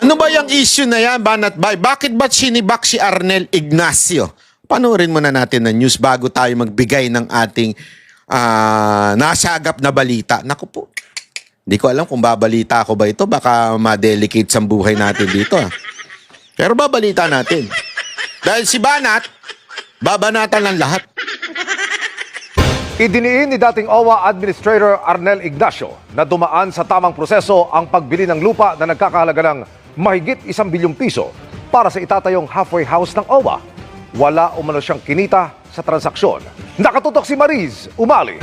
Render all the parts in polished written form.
Ano ba yung issue na yan, Banat Bay? Bakit ba sinibak si Arnel Ignacio? Panoorin muna natin ang news bago tayo magbigay ng ating nasagap na balita. Naku po, hindi ko alam kung babalita ako ba ito. Baka ma-delicate sa buhay natin dito. Pero babalita natin. Dahil si Banat, babanatan ng lahat. Idiniin ni dating OWA Administrator Arnel Ignacio na dumaan sa tamang proseso ang pagbili ng lupa na nagkakahalaga ng mahigit 1 bilyong piso para sa itatayong halfway house ng OWA. Wala umano siyang kinita sa transaksyon. Nakatutok si Mariz Umali.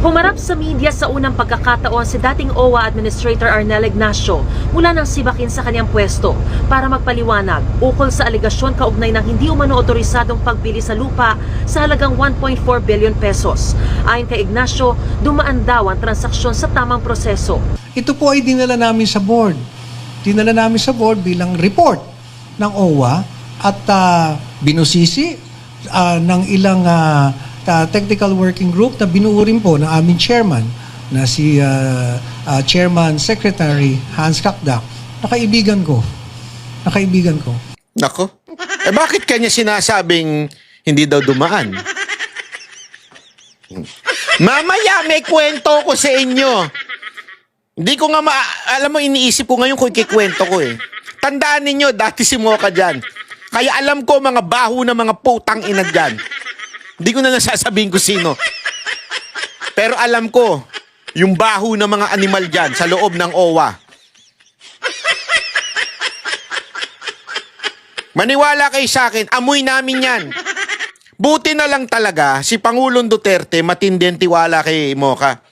Humarap sa media sa unang pagkakataon si dating OWA Administrator Arnel Ignacio mula nang sibakin sa kanyang pwesto para magpaliwanag ukol sa aligasyon kaugnay ng hindi umano otorisadong pagbili sa lupa sa halagang 1.4 billion pesos. Ayon kay Ignacio, dumaan daw ang transaksyon sa tamang proseso. Ito po ay dinala namin sa board. Dinala namin sa board bilang report ng OWA at binusisi ng ilang technical working group na binuo rin po ng aming chairman na si Chairman Secretary Hans Kakdak na kaibigan ko. Nako. Bakit kanya sinasabing hindi daw dumaan? Mamaya may kwento ko sa inyo. Hindi ko nga alam mo, iniisip ko ngayon kung ikikwento ko eh. Tandaan ninyo, dati si Mocha dyan. Kaya alam ko mga baho na mga putang ina dyan. Hindi ko na nasasabihin ko sino. Pero alam ko, yung baho ng mga animal dyan sa loob ng OWA. Maniwala kayo sa akin, amoy namin yan. Buti na lang talaga, si Pangulong Duterte matindi ang tiwala kay Mocha.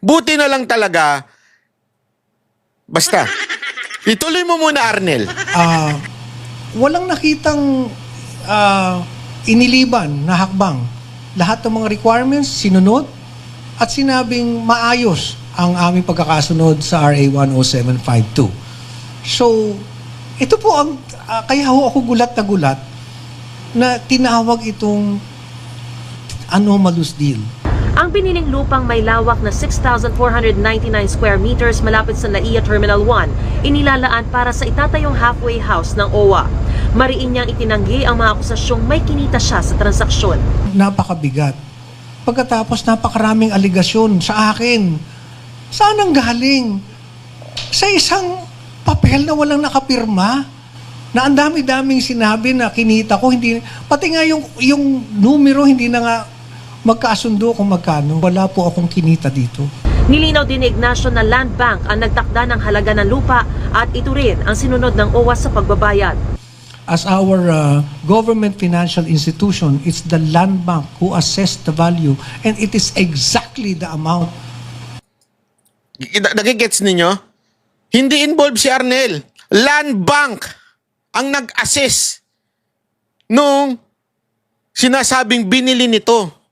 Buti na lang talaga, basta, ituloy mo muna, Arnel. Walang nakitang iniliban na hakbang. Lahat ng mga requirements sinunod at sinabing maayos ang aming pagkakasunod sa RA 10752. So, ito po ang kaya ho ako gulat na tinawag itong anomalous deal. Ang biniling lupang may lawak na 6,499 square meters malapit sa NAIA Terminal 1, inilalaan para sa itatayong halfway house ng OWA. Mariin niyang itinanggi ang mga akusasyong may kinita siya sa transaksyon. Napakabigat. Pagkatapos napakaraming aligasyon sa akin. Saan ang galing? Sa isang papel na walang nakapirma, na ang dami-daming sinabi na kinita ko, hindi, pati nga yung numero hindi na nga magkasundo kung magkano. Wala po akong kinita dito. Nilinaw din ni Ignacio na Land Bank ang nagtakda ng halaga ng lupa at ito rin ang sinunod ng OWA sa pagbabayad. As our government financial institution, it's the Land Bank who assessed the value and it is exactly the amount. Nagigets ninyo? Hindi involved si Arnel. Land Bank ang nag-assess nung sinasabing binili nito.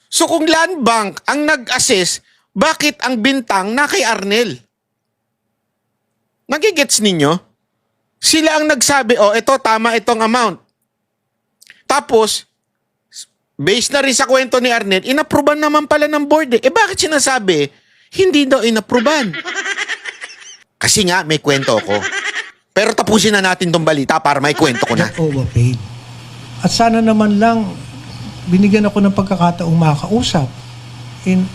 So kung Land Bank ang nag-assess, bakit ang bintang na kay Arnel? Nagigets ninyo? Sila ang nagsabi, oh, ito, tama itong amount. Tapos, based na rin sa kwento ni Arnel, inapruban naman pala ng board eh. Bakit sinasabi, hindi daw inapruban? Kasi nga, may kwento ko. Pero tapusin na natin tong balita para may kwento ko na. Overpaid. At sana naman lang, binigyan ako ng pagkakataong makakausap.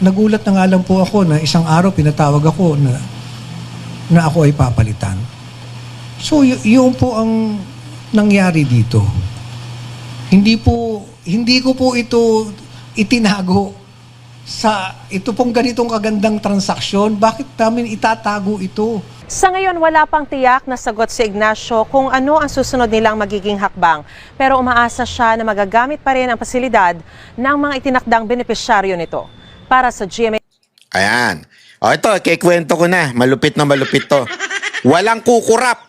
Nagulat na nga lang po ako na isang araw pinatawag ako na ako ay papalitan. So, yun po ang nangyari dito. Hindi ko po ito itinago sa ito pong ganitong kagandang transaksyon. Bakit namin itatago ito? Sa ngayon, wala pang tiyak na sagot si Ignacio kung ano ang susunod nilang magiging hakbang. Pero umaasa siya na magagamit pa rin ang pasilidad ng mga itinakdang benepisyaryo nito. Para sa GMA... Ayan. O ito, kikwento ko na. Malupit na malupit to. Walang kukurap.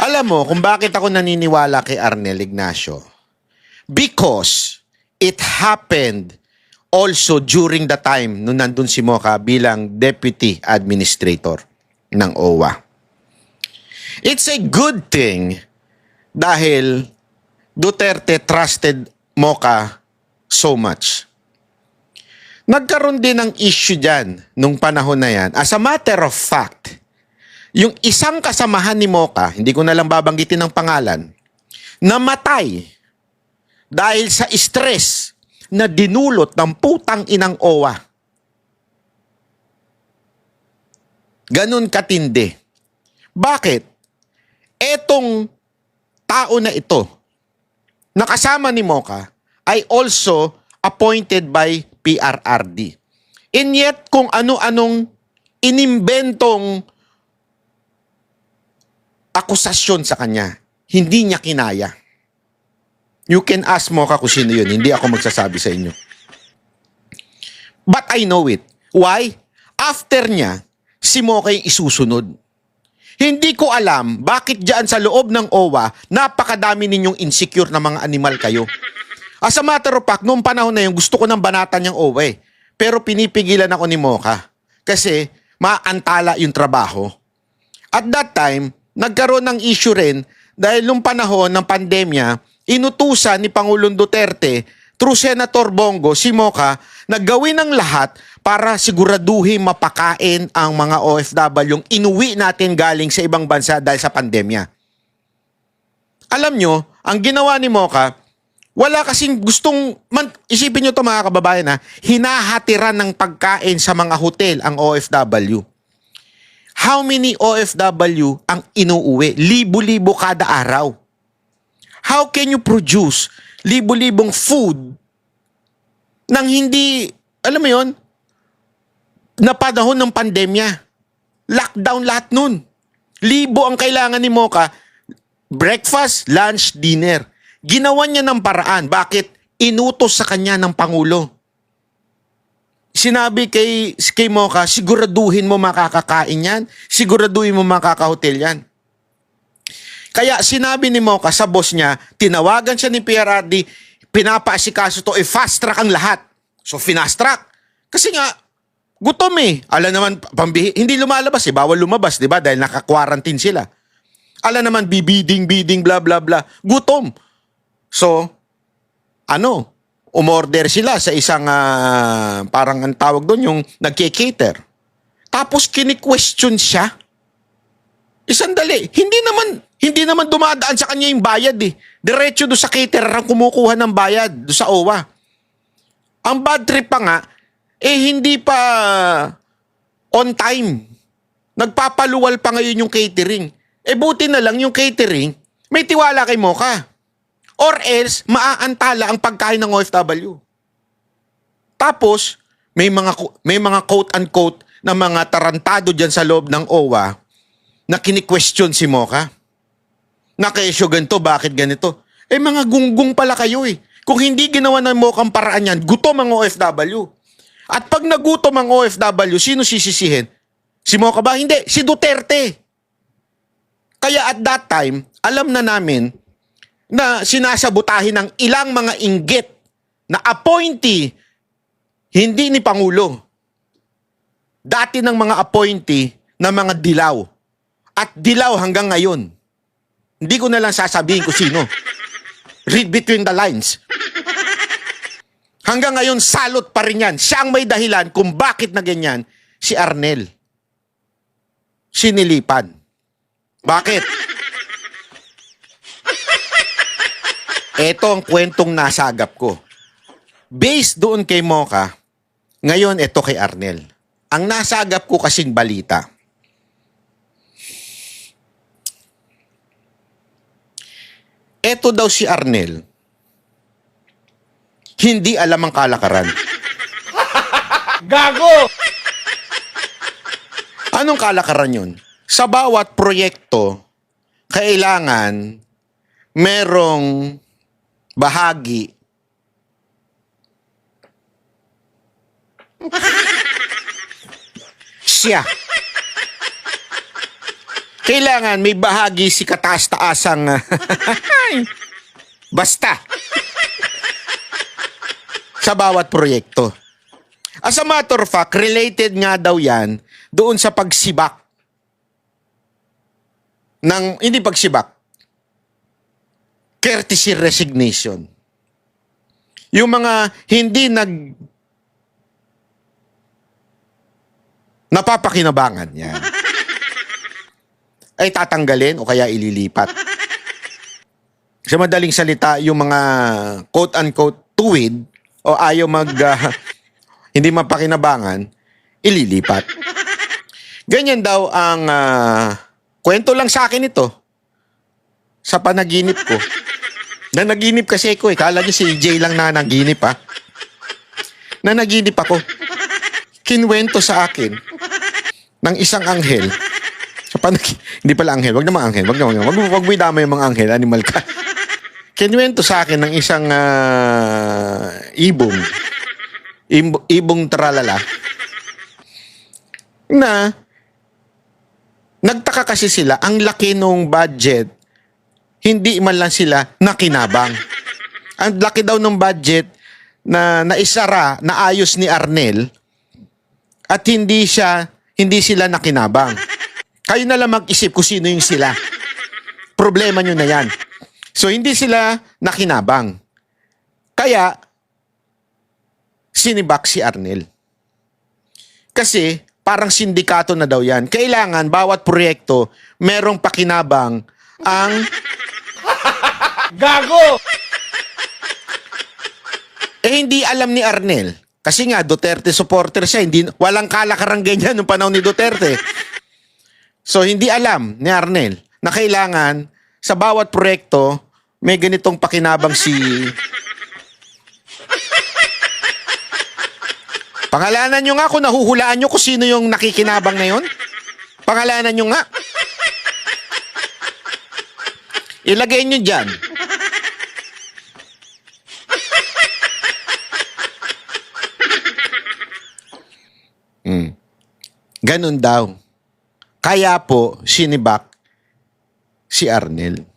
Alam mo kung bakit ako naniniwala kay Arnel Ignacio? Because it happened also during the time nung nandun si Mocha bilang Deputy Administrator ng OWA. It's a good thing dahil Duterte trusted Mocha so much. Nagkaroon din ng issue dyan nung panahon na yan. As a matter of fact, yung isang kasamahan ni Mocha, hindi ko na lang babanggitin ng pangalan, namatay dahil sa stress na dinulot ng putang inang OWA. Ganun katindi. Bakit? Etong tao na ito, nakasama ni Mocha, ay also appointed by PRRD. And yet, kung ano-anong inimbentong akusasyon sa kanya, hindi niya kinaya. You can ask Mocha kung sino yun. Hindi ako magsasabi sa inyo. But I know it. Why? After niya, si Mocha yung isusunod. Hindi ko alam bakit dyan sa loob ng OWA, napakadami ninyong insecure na mga animal kayo. As a matter of fact, noong panahon na yun, gusto ko ng banatan niyang OWA eh. Pero pinipigilan ako ni Mocha. Kasi maantala yung trabaho. At that time, nagkaroon ng issue rin dahil nung panahon ng pandemya, inutusan ni Pangulong Duterte through Senator Bongo, si Mocha, na gawin ng lahat para siguraduhin mapakain ang mga OFW yung inuwi natin galing sa ibang bansa dahil sa pandemya. Alam nyo, ang ginawa ni Mocha, wala kasing gustong, isipin nyo to mga kababayan hinahatiran ng pagkain sa mga hotel ang OFW. How many OFW ang inuuwi? Libo-libo kada araw. How can you produce libo-libong food nang hindi, alam mo yon, na panahon ng pandemya? Lockdown lahat nun. Libo ang kailangan ni Mocha. Breakfast, lunch, dinner. Ginawa niya ng paraan. Bakit? Inutos sa kanya ng Pangulo. Sinabi kay Mocha, siguraduhin mo makakakain yan. Siguraduhin mo makakahotel yan. Kaya sinabi ni Mocha sa boss niya, tinawagan siya ni PRRD, pinapaasikaso to, fast track ang lahat. So fast track. Kasi nga, gutom eh. Alam naman, hindi lumalabas eh. Bawal lumabas, di ba? Dahil naka-quarantine sila. Alam naman, biding, bla bla bla. Gutom. So, umorder sila sa isang, parang ang tawag doon, yung nagke-cater. Tapos kini-question siya. Sandali, hindi naman dumadaan sa kanya yung bayad eh. Diretso doon sa caterer ang kumukuha ng bayad doon sa OWA. Ang bad trip pa nga, hindi pa on time. Nagpapaluwal pa ngayon yung catering. Buti na lang yung catering, may tiwala kay Mocha. Or else, maaantala ang pagkain ng OFW. Tapos, may mga quote-unquote na mga tarantado dyan sa loob ng OWA na kini-question si Mocha. Nakesyo ganito, bakit ganito? Mga gunggong pala kayo eh. Kung hindi ginawa ng Mocha ang paraan yan, gutom ang OFW. At pag nagutom ang OFW, sino sisisihin? Si Mocha ba? Hindi, si Duterte. Kaya at that time, alam na namin na sinasabutahin ng ilang mga inggit na appointee, hindi ni Pangulo. Dati ng mga appointee na mga dilaw. At dilaw hanggang ngayon. Hindi ko na lang sasabihin kung sino. Read between the lines. Hanggang ngayon, salot pa rin yan. Siya ang may dahilan kung bakit na ganyan si Arnel. Sinilipan. Bakit? Ito ang kwentong nasagap ko. Based doon kay Mocha, ngayon ito kay Arnel. Ang nasagap ko kasing balita. Ito daw si Arnel, hindi alam ang kalakaran. Gago! Anong kalakaran yun? Sa bawat proyekto, kailangan merong bahagi siya. Kailangan may bahagi si kataas-taasang basta sa bawat proyekto. As a matter of fact, related nga daw yan doon sa pagsibak ng, hindi pagsibak, courtesy resignation. Yung mga hindi napapakinabangan yan, ay tatanggalin o kaya ililipat. Sa madaling salita, yung mga quote-unquote tuwid o ayaw hindi mapakinabangan, ililipat. Ganyan daw ang kwento lang sa akin ito sa panaginip ko. Nanaginip kasi ako Kala niyo si Jay lang na naginip Nanaginip ako. Kinwento sa akin ng isang anghel. Hindi pala anghel. Wag naman anghel. Wag mo idamay yung mga anghel. Animal ka. Kinwento sa akin ng isang ibong. Ibong tralala. Na nagtaka kasi sila. Ang laki nung budget. Hindi man lang sila nakinabang. Ang laki daw ng budget na naisara, naayos ni Arnel at hindi sila nakinabang. Kayo na lang mag-isip kung sino yung sila. Problema nyo na yan. So, hindi sila nakinabang. Kaya, sinibak si Arnel. Kasi, parang sindikato na daw yan. Kailangan, bawat proyekto, merong pakinabang ang Gago! hindi alam ni Arnel. Kasi nga, Duterte supporter siya. Walang kalakaran ganyan nung panahon ni Duterte. So, hindi alam ni Arnel na kailangan sa bawat proyekto may ganitong pakinabang si... Pangalanan nyo nga kung nahuhulaan nyo kung sino yung nakikinabang na yun. Pangalanan nyo nga. Ilagay nyo dyan. Ganun daw. Kaya po, sinibak si Arnel.